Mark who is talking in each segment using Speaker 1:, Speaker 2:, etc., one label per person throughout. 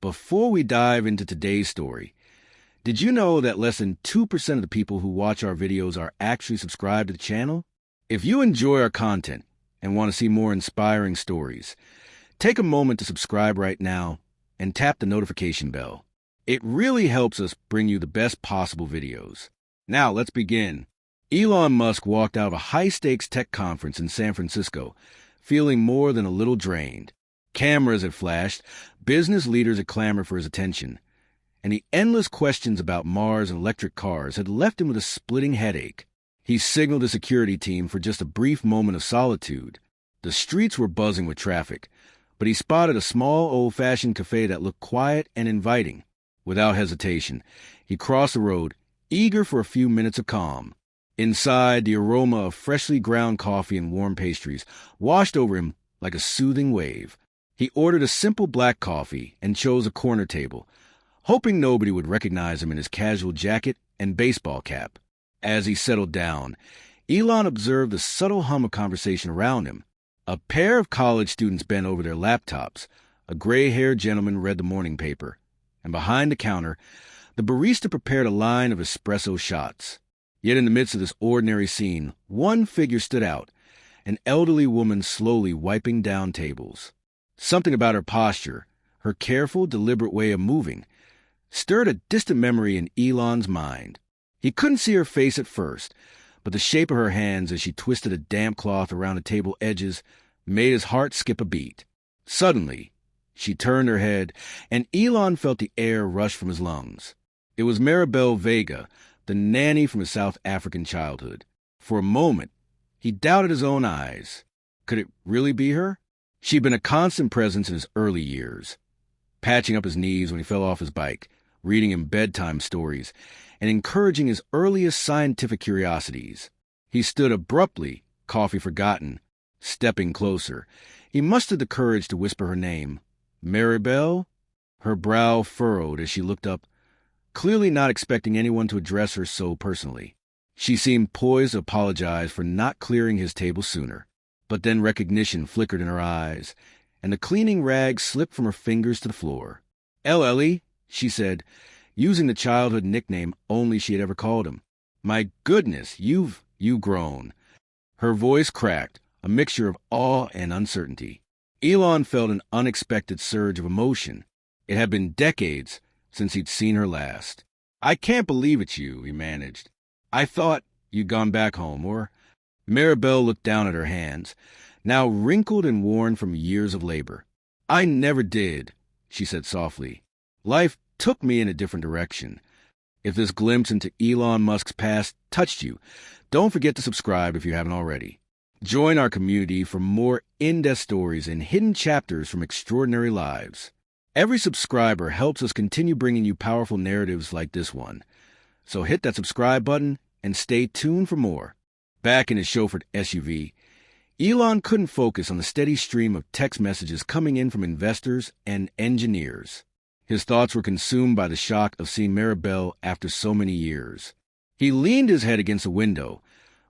Speaker 1: before we dive into today's story, did you know that less than 2% of the people who watch our videos are actually subscribed to the channel? If you enjoy our content and want to see more inspiring stories, take a moment to subscribe right now and tap the notification bell. It really helps us bring you the best possible videos. Now, let's begin. Elon Musk walked out of a high-stakes tech conference in San Francisco, feeling more than a little drained. Cameras had flashed, business leaders had clamored for his attention, and the endless questions about Mars and electric cars had left him with a splitting headache. He signaled a security team for just a brief moment of solitude. The streets were buzzing with traffic, but he spotted a small, old-fashioned café that looked quiet and inviting. Without hesitation, he crossed the road, eager for a few minutes of calm. Inside, the aroma of freshly ground coffee and warm pastries washed over him like a soothing wave. He ordered a simple black coffee and chose a corner table, hoping nobody would recognize him in his casual jacket and baseball cap. As he settled down, Elon observed the subtle hum of conversation around him. A pair of college students bent over their laptops. A gray-haired gentleman read the morning paper, and behind the counter, the barista prepared a line of espresso shots. Yet in the midst of this ordinary scene, one figure stood out, an elderly woman slowly wiping down tables. Something about her posture, her careful, deliberate way of moving, stirred a distant memory in Elon's mind. He couldn't see her face at first, but the shape of her hands as she twisted a damp cloth around the table edges made his heart skip a beat. Suddenly, she turned her head, and Elon felt the air rush from his lungs. It was Maribel Vega, the nanny from his South African childhood. For a moment, he doubted his own eyes. Could it really be her? She'd been a constant presence in his early years, patching up his knees when he fell off his bike, reading him bedtime stories, and encouraging his earliest scientific curiosities. He stood abruptly, coffee forgotten, stepping closer. He mustered the courage to whisper her name. Maribel? Her brow furrowed as she looked up, clearly not expecting anyone to address her so personally. She seemed poised to apologize for not clearing his table sooner. But then recognition flickered in her eyes, and the cleaning rag slipped from her fingers to the floor. "Eerily," she said, using the childhood nickname only she had ever called him. "My goodness, you've grown." Her voice cracked, a mixture of awe and uncertainty. Elon felt an unexpected surge of emotion. It had been decades since he'd seen her last. "I can't believe it's you," he managed. "I thought you'd gone back home, or—" Maribel looked down at her hands, now wrinkled and worn from years of labor. "I never did," she said softly. "Life took me in a different direction." If this glimpse into Elon Musk's past touched you, don't forget to subscribe if you haven't already. Join our community for more in-depth stories and hidden chapters from extraordinary lives. Every subscriber helps us continue bringing you powerful narratives like this one. So hit that subscribe button and stay tuned for more. Back in his chauffeured SUV, Elon couldn't focus on the steady stream of text messages coming in from investors and engineers. His thoughts were consumed by the shock of seeing Maribel after so many years. He leaned his head against the window,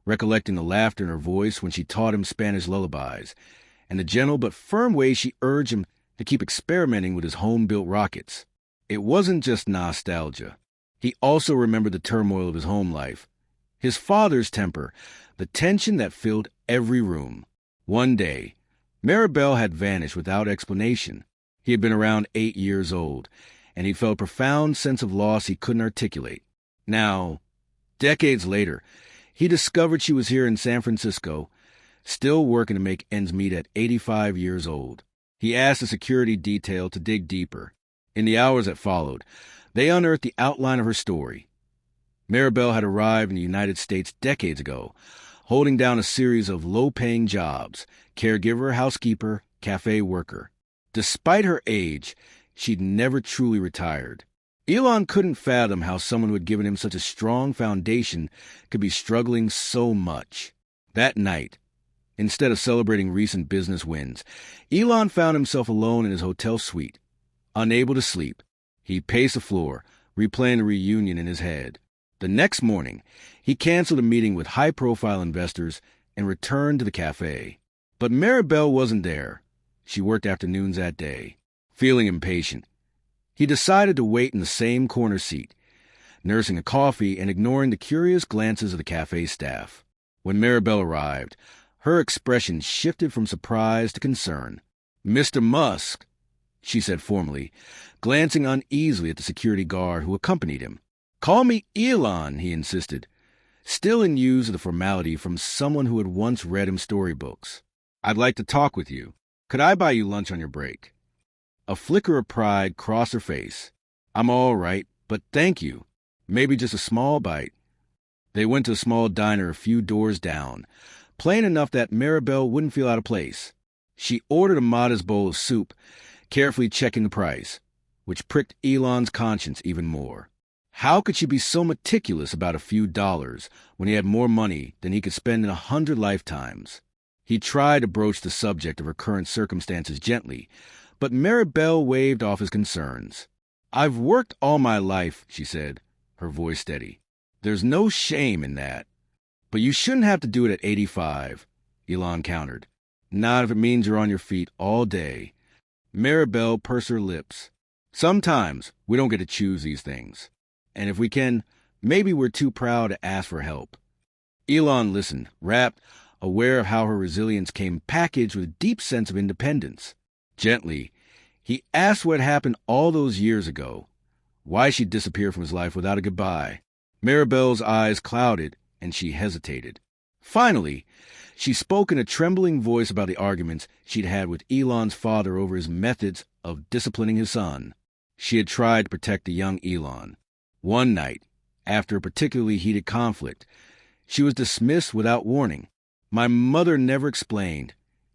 Speaker 1: recollecting the laughter in her voice when she taught him Spanish lullabies, and the gentle but firm way she urged him to keep experimenting with his home-built rockets. It wasn't just nostalgia. He also remembered the turmoil of his home life, his father's temper, the tension that filled every room. One day, Maribel had vanished without explanation. He had been around 8 years old, and he felt a profound sense of loss he couldn't articulate. Now, decades later, he discovered she was here in San Francisco, still working to make ends meet at 85 years old. He asked the security detail to dig deeper. In the hours that followed, they unearthed the outline of her story. Maribel had arrived in the United States decades ago, holding down a series of low-paying jobs: caregiver, housekeeper, cafe worker. Despite her age, she'd never truly retired. Elon couldn't fathom how someone who had given him such a strong foundation could be struggling so much. That night, instead of celebrating recent business wins, Elon found himself alone in his hotel suite. Unable to sleep, he paced the floor, replaying the reunion in his head. The next morning, he canceled a meeting with high-profile investors and returned to the cafe. But Maribel wasn't there. She worked afternoons that day. Feeling impatient, He decided to wait in the same corner seat, nursing a coffee and ignoring the curious glances of the cafe staff. When Maribel arrived, her expression shifted from surprise to concern. "Mr. Musk," she said formally, glancing uneasily at the security guard who accompanied him. "Call me Elon," he insisted, still in use of the formality from someone who had once read him storybooks. "I'd like to talk with you. Could I buy you lunch on your break?" A flicker of pride crossed her face. "I'm all right, but thank you. Maybe just a small bite." They went to a small diner a few doors down, plain enough that Maribel wouldn't feel out of place. She ordered a modest bowl of soup, carefully checking the price, which pricked Elon's conscience even more. How could she be so meticulous about a few dollars when he had more money than he could spend in 100 lifetimes? He tried to broach the subject of her current circumstances gently, but Maribel waved off his concerns. "I've worked all my life," she said, her voice steady. "There's no shame in that." "But you shouldn't have to do it at 85, Elon countered. "Not if it means you're on your feet all day." Maribel pursed her lips. "Sometimes we don't get to choose these things. And if we can, maybe we're too proud to ask for help." Elon listened, rapt, aware of how her resilience came packaged with a deep sense of independence. Gently, he asked what happened all those years ago, why she'd disappeared from his life without a goodbye. Maribel's eyes clouded, and she hesitated. Finally, she spoke in a trembling voice about the arguments she'd had with Elon's father over his methods of disciplining his son. She had tried to protect the young Elon. One night, after a particularly heated conflict, she was dismissed without warning. "My mother never explained,"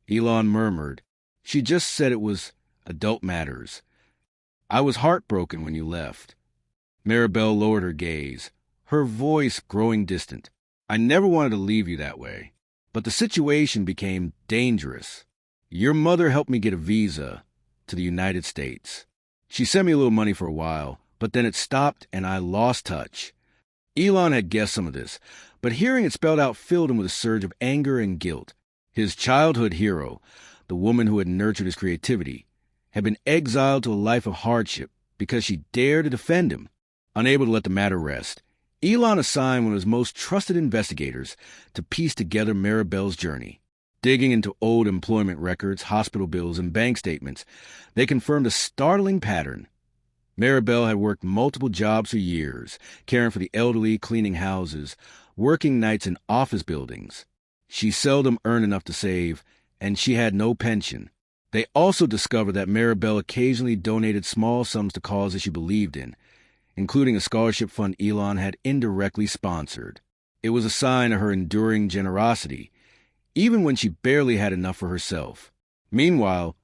Speaker 1: Elon murmured. "She just said it was adult matters. I was heartbroken when you left." Maribel lowered her gaze, her voice growing distant. "I never wanted to leave you that way. But the situation became dangerous. Your mother helped me get a visa to the United States. She sent me a little money for a while, but then it stopped and I lost touch." Elon had guessed some of this, but hearing it spelled out filled him with a surge of anger and guilt. His childhood hero, the woman who had nurtured his creativity, had been exiled to a life of hardship because she dared to defend him. Unable to let the matter rest, Elon assigned one of his most trusted investigators to piece together Maribel's journey. Digging into old employment records, hospital bills, and bank statements, they confirmed a startling pattern. Maribel had worked multiple jobs for years, caring for the elderly, cleaning houses, working nights in office buildings. She seldom earned enough to save, and she had no pension. They also discovered that Maribel occasionally donated small sums to causes she believed in, including a scholarship fund Elon had indirectly sponsored. It was a sign of her enduring generosity, even when she barely had enough for herself. Meanwhile,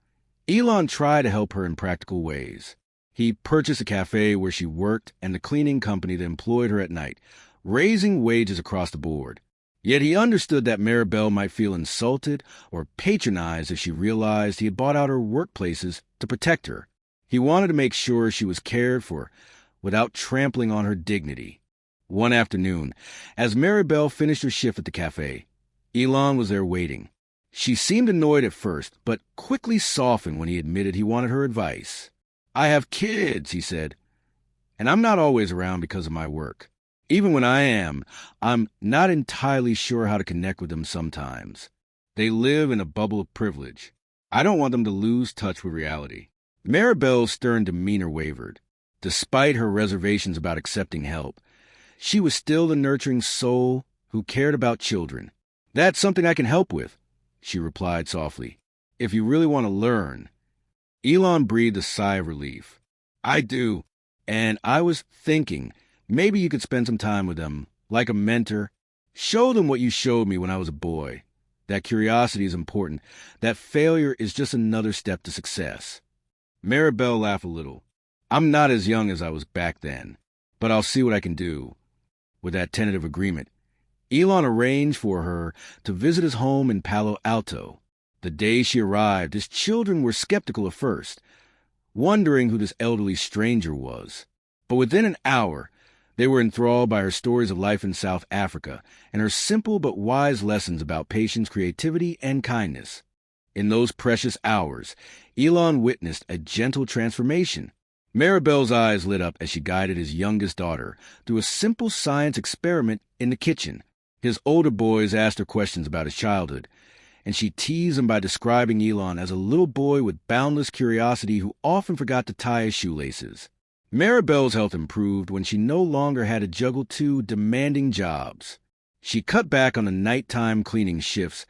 Speaker 1: Elon tried to help her in practical ways. He purchased a café where she worked and the cleaning company that employed her at night, raising wages across the board. Yet he understood that Maribel might feel insulted or patronized if she realized he had bought out her workplaces to protect her. He wanted to make sure she was cared for without trampling on her dignity. One afternoon, as Maribel finished her shift at the café, Elon was there waiting. She seemed annoyed at first, but quickly softened when he admitted he wanted her advice. "I have kids," he said, "and I'm not always around because of my work. Even when I am, I'm not entirely sure how to connect with them sometimes. They live in a bubble of privilege. I don't want them to lose touch with reality." Maribel's stern demeanor wavered. Despite her reservations about accepting help, she was still the nurturing soul who cared about children. "That's something I can help with," she replied softly. "If you really want to learn." Elon breathed a sigh of relief. "I do, and I was thinking maybe you could spend some time with them, like a mentor. Show them what you showed me when I was a boy. That curiosity is important, that failure is just another step to success." Maribel laughed a little. "I'm not as young as I was back then, but I'll see what I can do." With that tentative agreement, Elon arranged for her to visit his home in Palo Alto. The day she arrived, his children were skeptical at first, wondering who this elderly stranger was. But within an hour, they were enthralled by her stories of life in South Africa and her simple but wise lessons about patience, creativity, and kindness. In those precious hours, Elon witnessed a gentle transformation. Maribel's eyes lit up as she guided his youngest daughter through a simple science experiment in the kitchen. His older boys asked her questions about his childhood, and she teased him by describing Elon as a little boy with boundless curiosity who often forgot to tie his shoelaces. Maribel's health improved when she no longer had to juggle two demanding jobs. She cut back on the nighttime cleaning shifts,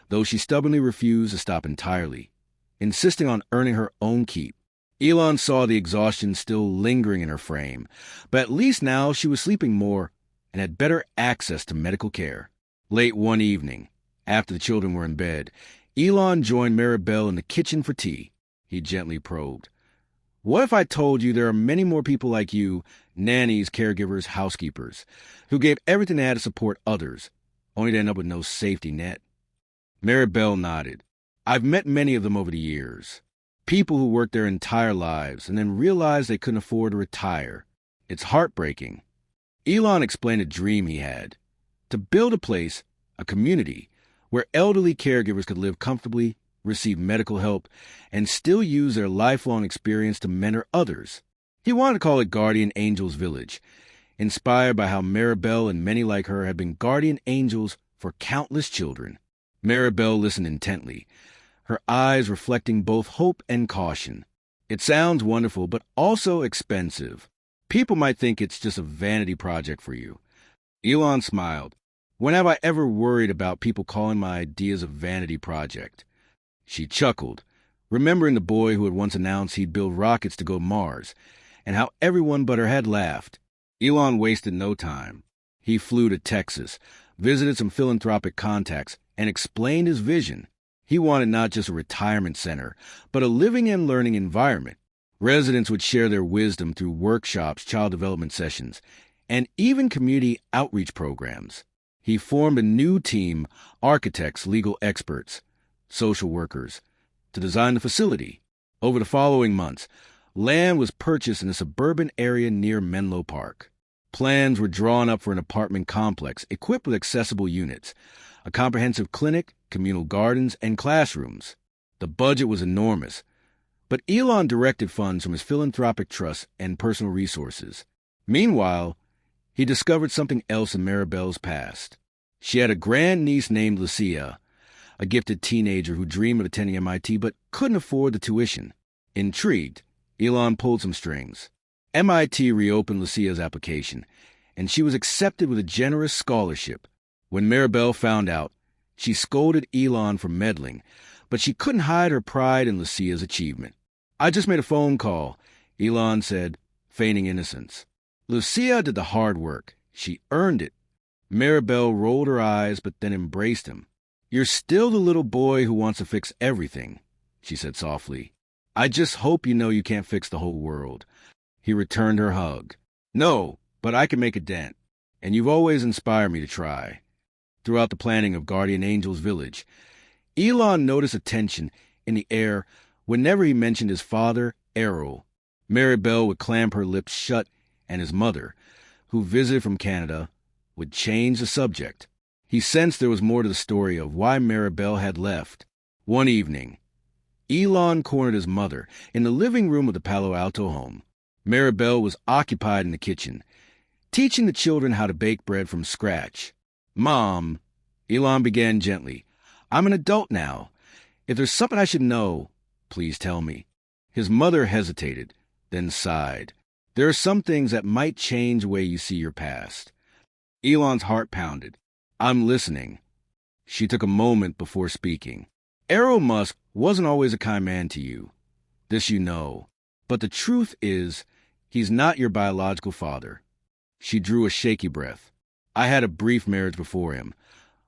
Speaker 1: though she stubbornly refused to stop entirely, insisting on earning her own keep. Elon saw the exhaustion still lingering in her frame, but at least now she was sleeping more and had better access to medical care. Late one evening, after the children were in bed, Elon joined Maribel in the kitchen for tea. He gently probed. "What if I told you there are many more people like you, nannies, caregivers, housekeepers, who gave everything they had to support others, only to end up with no safety net?" Maribel nodded. "I've met many of them over the years. People who worked their entire lives and then realized they couldn't afford to retire. It's heartbreaking." Elon explained a dream he had: to build a place, a community, where elderly caregivers could live comfortably, receive medical help, and still use their lifelong experience to mentor others. He wanted to call it Guardian Angels Village, inspired by how Maribel and many like her had been guardian angels for countless children. Maribel listened intently, her eyes reflecting both hope and caution. "It sounds wonderful, but also expensive. People might think it's just a vanity project for you." Elon smiled. "When have I ever worried about people calling my ideas a vanity project?" She chuckled, remembering the boy who had once announced he'd build rockets to go to Mars, and how everyone but her had laughed. Elon wasted no time. He flew to Texas, visited some philanthropic contacts, and explained his vision. He wanted not just a retirement center, but a living and learning environment. Residents would share their wisdom through workshops, child development sessions, and even community outreach programs. He formed a new team, architects, legal experts, social workers, to design the facility. Over the following months, land was purchased in a suburban area near Menlo Park. Plans were drawn up for an apartment complex equipped with accessible units, a comprehensive clinic, communal gardens, and classrooms. The budget was enormous, but Elon directed funds from his philanthropic trust and personal resources. Meanwhile, he discovered something else in Maribel's past. She had a grandniece named Lucia, a gifted teenager who dreamed of attending MIT but couldn't afford the tuition. Intrigued, Elon pulled some strings. MIT reopened Lucia's application, and she was accepted with a generous scholarship. When Maribel found out, she scolded Elon for meddling, but she couldn't hide her pride in Lucia's achievement. "I just made a phone call," Elon said, feigning innocence. "Lucia did the hard work. She earned it." Maribel rolled her eyes but then embraced him. "You're still the little boy who wants to fix everything," she said softly. "I just hope you know you can't fix the whole world." He returned her hug. "No, but I can make a dent, and you've always inspired me to try." Throughout the planning of Guardian Angels Village, Elon noticed a tension in the air whenever he mentioned his father, Errol. Maribel would clamp her lips shut, and his mother, who visited from Canada, would change the subject. He sensed there was more to the story of why Maribel had left. One evening, Elon cornered his mother in the living room of the Palo Alto home. Maribel was occupied in the kitchen, teaching the children how to bake bread from scratch. "Mom," Elon began gently, "I'm an adult now. If there's something I should know, please tell me." His mother hesitated, then sighed. "There are some things that might change the way you see your past." Elon's heart pounded. "I'm listening." She took a moment before speaking. "Elon Musk wasn't always a kind man to you. This you know. But the truth is, he's not your biological father." She drew a shaky breath. "I had a brief marriage before him,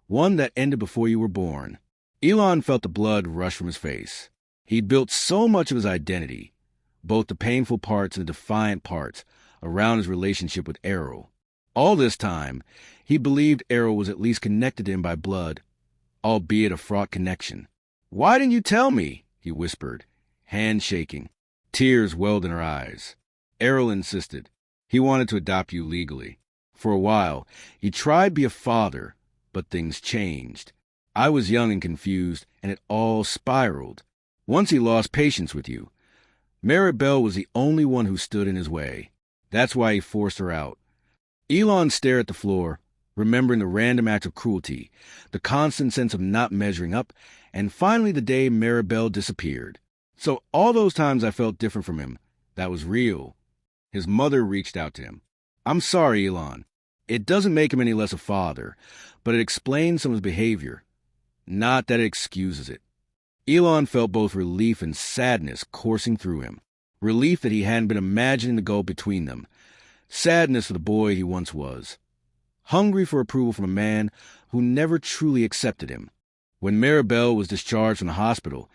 Speaker 1: one that ended before you were born." Elon felt the blood rush from his face. He'd built so much of his identity, both the painful parts and the defiant parts, around his relationship with Errol. All this time, he believed Errol was at least connected to him by blood, albeit a fraught connection. "Why didn't you tell me?" he whispered, hand shaking. Tears welled in her eyes. Errol insisted. He wanted to adopt you legally. For a while, he tried to be a father, but things changed. I was young and confused, and it all spiraled. Once he lost patience with you. Maribel was the only one who stood in his way. That's why he forced her out. Elon stared at the floor, remembering the random acts of cruelty, the constant sense of not measuring up, and finally the day Maribel disappeared. So all those times I felt different from him, that was real. His mother reached out to him. I'm sorry, Elon. It doesn't make him any less a father, but it explains some of his behavior. Not that it excuses it. Elon felt both relief and sadness coursing through him. Relief that he hadn't been imagining the gulf between them. Sadness for the boy he once was. Hungry for approval from a man who never truly accepted him. When Maribel was discharged from the hospital,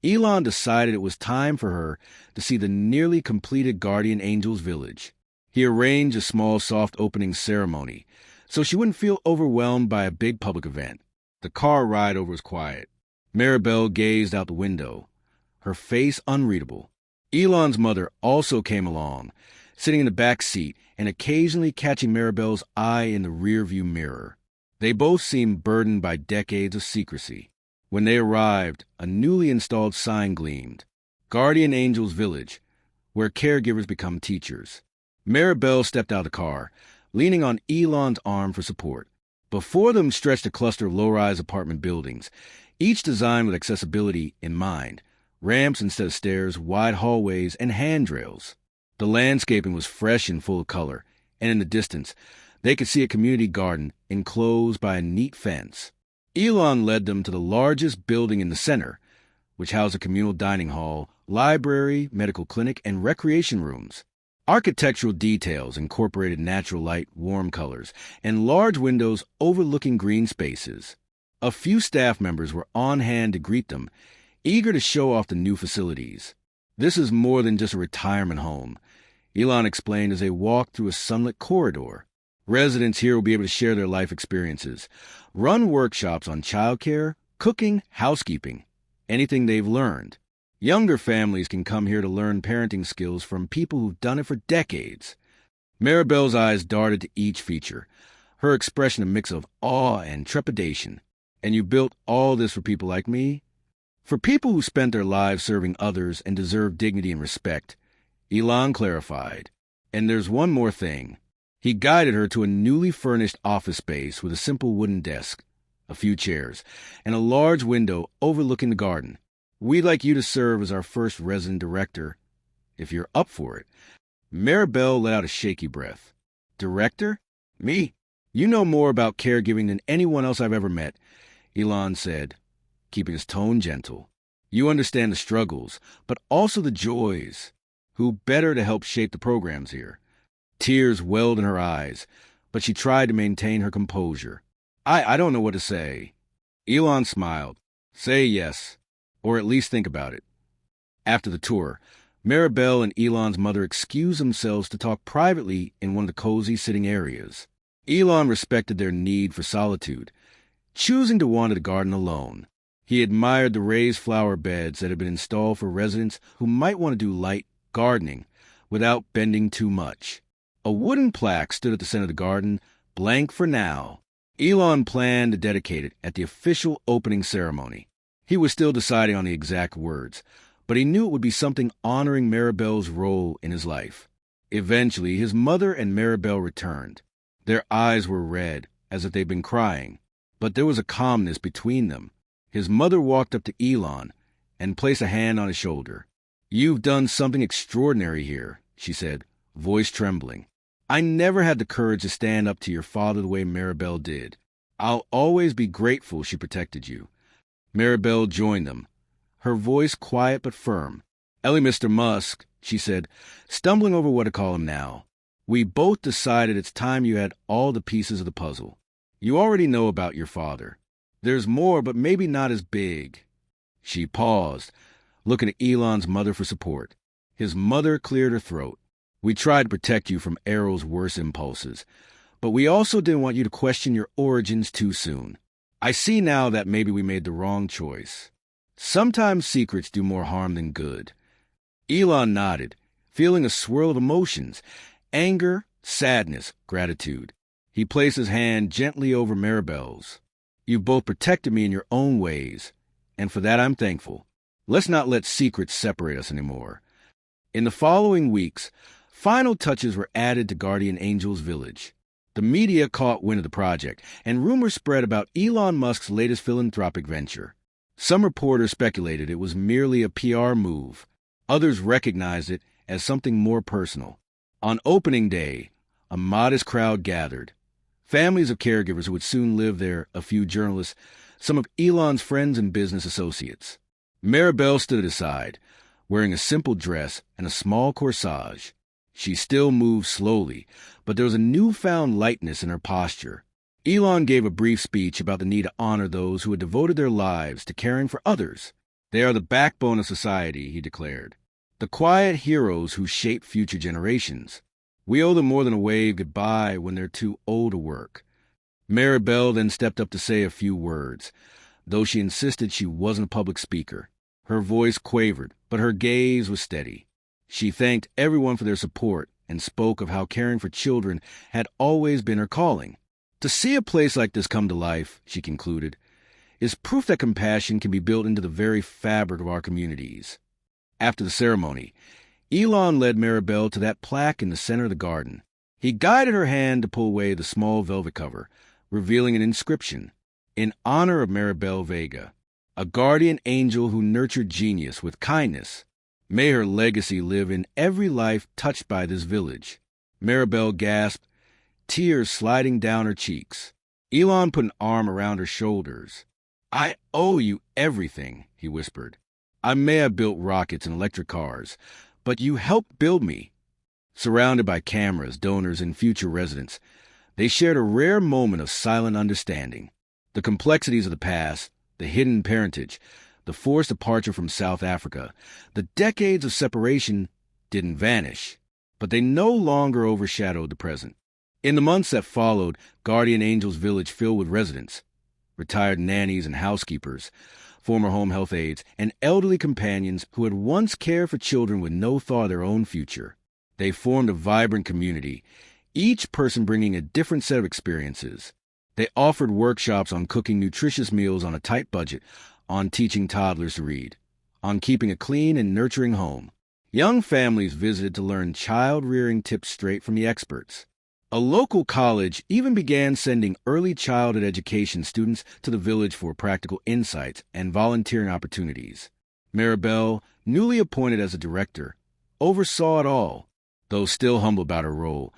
Speaker 1: Elon decided it was time for her to see the nearly completed Guardian Angels village. He arranged a small soft opening ceremony so she wouldn't feel overwhelmed by a big public event. The car ride over was quiet. Maribel gazed out the window, her face unreadable. Elon's mother also came along, sitting in the back seat and occasionally catching Maribel's eye in the rearview mirror. They both seemed burdened by decades of secrecy. When they arrived, a newly installed sign gleamed. Guardian Angels Village, where caregivers become teachers. Maribel stepped out of the car, leaning on Elon's arm for support. Before them stretched a cluster of low-rise apartment buildings, each designed with accessibility in mind. Ramps instead of stairs, wide hallways, and handrails. The landscaping was fresh and full of color, and in the distance, they could see a community garden enclosed by a neat fence. Elon led them to the largest building in the center, which housed a communal dining hall, library, medical clinic, and recreation rooms. Architectural details incorporated natural light, warm colors, and large windows overlooking green spaces. A few staff members were on hand to greet them, eager to show off the new facilities. This is more than just a retirement home, Elon explained as they walked through a sunlit corridor. Residents here will be able to share their life experiences, run workshops on childcare, cooking, housekeeping, anything they've learned. Younger families can come here to learn parenting skills from people who've done it for decades. Maribel's eyes darted to each feature, her expression a mix of awe and trepidation. And you built all this for people like me? For people who spent their lives serving others and deserve dignity and respect, Elon clarified. And there's one more thing. He guided her to a newly furnished office space with a simple wooden desk, a few chairs, and a large window overlooking the garden. We'd like you to serve as our first resident director, if you're up for it. Maribel let out a shaky breath. Director? Me? You know more about caregiving than anyone else I've ever met, Elon said, keeping his tone gentle. You understand the struggles, but also the joys. Who better to help shape the programs here? Tears welled in her eyes, but she tried to maintain her composure. I don't know what to say. Elon smiled. Say yes, or at least think about it. After the tour, Maribel and Elon's mother excused themselves to talk privately in one of the cozy sitting areas. Elon respected their need for solitude, choosing to wander the garden alone. He admired the raised flower beds that had been installed for residents who might want to do light gardening without bending too much. A wooden plaque stood at the center of the garden, blank for now. Elon planned to dedicate it at the official opening ceremony. He was still deciding on the exact words, but he knew it would be something honoring Maribel's role in his life. Eventually, his mother and Maribel returned. Their eyes were red, as if they'd been crying, but there was a calmness between them. His mother walked up to Elon and placed a hand on his shoulder. You've done something extraordinary here, she said, voice trembling. I never had the courage to stand up to your father the way Maribel did. I'll always be grateful she protected you. Maribel joined them, her voice quiet but firm. Mr. Musk, she said, stumbling over what to call him now. We both decided it's time you had all the pieces of the puzzle. You already know about your father. There's more, but maybe not as big. She paused, looking at Elon's mother for support. His mother cleared her throat. We tried to protect you from Errol's worst impulses, but we also didn't want you to question your origins too soon. I see now that maybe we made the wrong choice. Sometimes secrets do more harm than good. Elon nodded, feeling a swirl of emotions, anger, sadness, gratitude. He placed his hand gently over Maribel's. You've both protected me in your own ways, and for that I'm thankful. Let's not let secrets separate us anymore. In the following weeks, final touches were added to Guardian Angel's village. The media caught wind of the project, and rumors spread about Elon Musk's latest philanthropic venture. Some reporters speculated it was merely a PR move. Others recognized it as something more personal. On opening day, a modest crowd gathered. Families of caregivers who would soon live there, a few journalists, some of Elon's friends and business associates. Maribel stood aside, wearing a simple dress and a small corsage. She still moved slowly, but there was a newfound lightness in her posture. Elon gave a brief speech about the need to honor those who had devoted their lives to caring for others. They are the backbone of society, he declared. The quiet heroes who shape future generations. We owe them more than a wave goodbye when they're too old to work. Maribel then stepped up to say a few words, though she insisted she wasn't a public speaker. Her voice quavered, but her gaze was steady. She thanked everyone for their support and spoke of how caring for children had always been her calling. To see a place like this come to life, she concluded, is proof that compassion can be built into the very fabric of our communities. After the ceremony, Elon led Maribel to that plaque in the center of the garden. He guided her hand to pull away the small velvet cover, revealing an inscription, in honor of Maribel Vega, a guardian angel who nurtured genius with kindness. May her legacy live in every life touched by this village. Maribel gasped, tears sliding down her cheeks. Elon put an arm around her shoulders. I owe you everything, he whispered. I may have built rockets and electric cars, but you helped build me. Surrounded by cameras, donors, and future residents, they shared a rare moment of silent understanding. The complexities of the past, the hidden parentage, the forced departure from South Africa, the decades of separation didn't vanish, but they no longer overshadowed the present. In the months that followed, Guardian Angel's village filled with residents, retired nannies and housekeepers, former home health aides, and elderly companions who had once cared for children with no thought of their own future. They formed a vibrant community, each person bringing a different set of experiences. They offered workshops on cooking nutritious meals on a tight budget, on teaching toddlers to read, on keeping a clean and nurturing home. Young families visited to learn child-rearing tips straight from the experts. A local college even began sending early childhood education students to the village for practical insights and volunteering opportunities. Maribel, newly appointed as a director, oversaw it all. Though still humble about her role,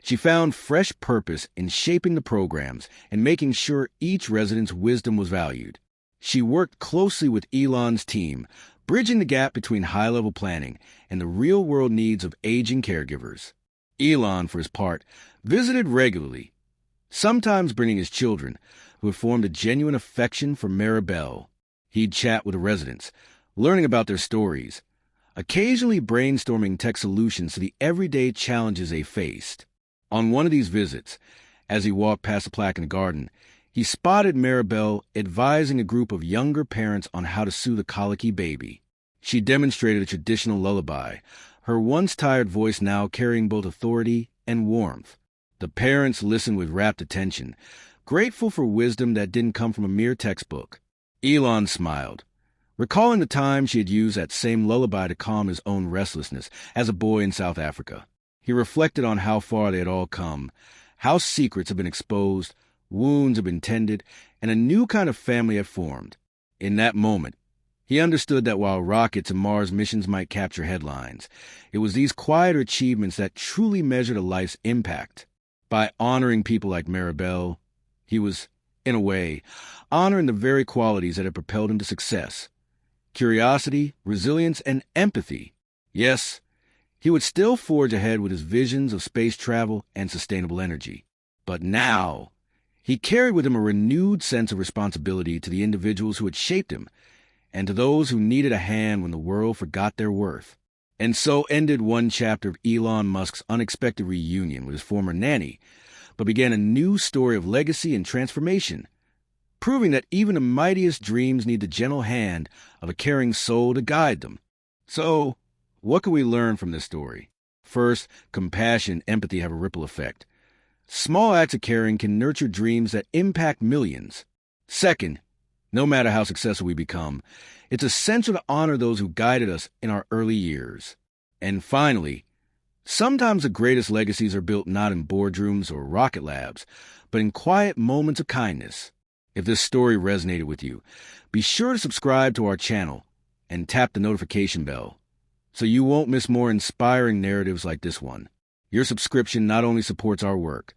Speaker 1: she found fresh purpose in shaping the programs and making sure each resident's wisdom was valued. She worked closely with Elon's team, bridging the gap between high-level planning and the real-world needs of aging caregivers. Elon, for his part, visited regularly, sometimes bringing his children, who had formed a genuine affection for Maribel. He'd chat with the residents, learning about their stories, occasionally brainstorming tech solutions to the everyday challenges they faced. On one of these visits, as he walked past the plaque in the garden, he spotted Maribel advising a group of younger parents on how to soothe a colicky baby. She demonstrated a traditional lullaby, her once-tired voice now carrying both authority and warmth. The parents listened with rapt attention, grateful for wisdom that didn't come from a mere textbook. Elon smiled, recalling the time she had used that same lullaby to calm his own restlessness as a boy in South Africa. He reflected on how far they had all come, how secrets had been exposed, wounds had been tended, and a new kind of family had formed. In that moment, he understood that while rockets and Mars missions might capture headlines, it was these quieter achievements that truly measured a life's impact. By honoring people like Maribel, he was, in a way, honoring the very qualities that had propelled him to success: curiosity, resilience, and empathy. Yes, he would still forge ahead with his visions of space travel and sustainable energy. But now, he carried with him a renewed sense of responsibility to the individuals who had shaped him, and to those who needed a hand when the world forgot their worth. And so ended one chapter of Elon Musk's unexpected reunion with his former nanny, but began a new story of legacy and transformation, proving that even the mightiest dreams need the gentle hand of a caring soul to guide them. So, what can we learn from this story? First, compassion and empathy have a ripple effect. Small acts of caring can nurture dreams that impact millions. Second, no matter how successful we become, it's essential to honor those who guided us in our early years. And finally, sometimes the greatest legacies are built not in boardrooms or rocket labs, but in quiet moments of kindness. If this story resonated with you, be sure to subscribe to our channel and tap the notification bell so you won't miss more inspiring narratives like this one. Your subscription not only supports our work,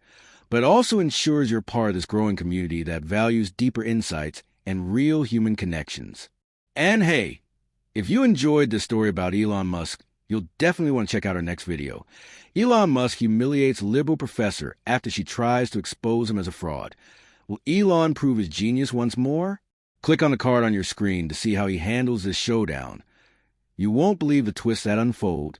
Speaker 1: but also ensures you're part of this growing community that values deeper insights and real human connections. And hey, if you enjoyed this story about Elon Musk, you'll definitely want to check out our next video. Elon Musk humiliates liberal professor after she tries to expose him as a fraud. Will Elon prove his genius once more? Click on the card on your screen to see how he handles this showdown. You won't believe the twists that unfold.